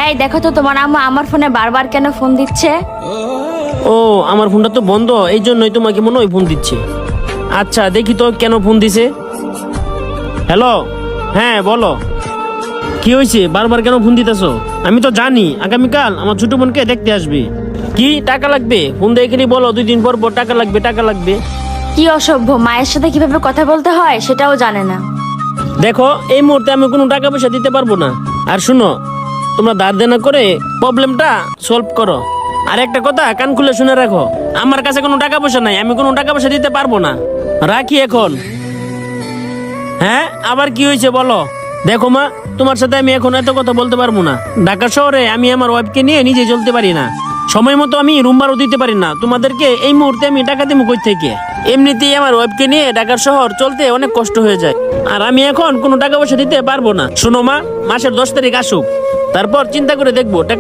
এই দেখো তো তোমার আম্মা আমার ফোনে বারবার কেন ফোন দিচ্ছে? ও, আমার ফোনটা তো বন্ধ, এই জন্যই তোমাকে মনে হয় ফোন দিচ্ছে। আচ্ছা দেখি তো কেন ফোন দিছে। হ্যালো, হ্যাঁ বলো, কি হয়েছে? বারবার কেন ফোন দিতেছো? আমি তো জানি আগামীকাল আমার ছোট বোনকে দেখতে আসবে। কি টাকা লাগবে? ফোন দিয়ে এখানে বলো 2 দিন পর পর টাকা লাগবে টাকা লাগবে। কি অসভ্য, মায়ের সাথে কিভাবে কথা বলতে হয় সেটাও জানে না। দেখো, এই মুহূর্তে আমি কোনো টাকা পয়সা দিতে পারবো না। আর শুনো, তোমরা ধার দেনা করে প্রবলেমটা সলভ করো। আর একটা কথা কান খুলে শুনে রাখো, আমার কাছে কোনো টাকা পয়সা নাই, আমি কোনো টাকা পয়সা দিতে পারবো না। রাখি এখন। হ্যাঁ, আবার কি হয়েছে বলো। দেখো মা, তোমার সাথে আমি এখন এত কথা বলতে পারবো না। ঢাকা শহরে আমি আমার ওয়াইফকে নিয়ে নিজে চলতে পারি না, সময় মতো আমি রুম ভাড়া দিতে পারি না। তোমাদেরকে এই মুহূর্তে আমি টাকা দেবো কই থেকে? এমনিতেই আমার ওয়াইফকে নিয়ে ঢাকার শহর চলতে অনেক কষ্ট হয়ে যায়, আর আমি এখন কোনো টাকা পয়সা দিতে পারবো না। শোনো মা, মাসের 10 তারিখ আসুক, তারপর চিন্তা করে দেখবো টাকা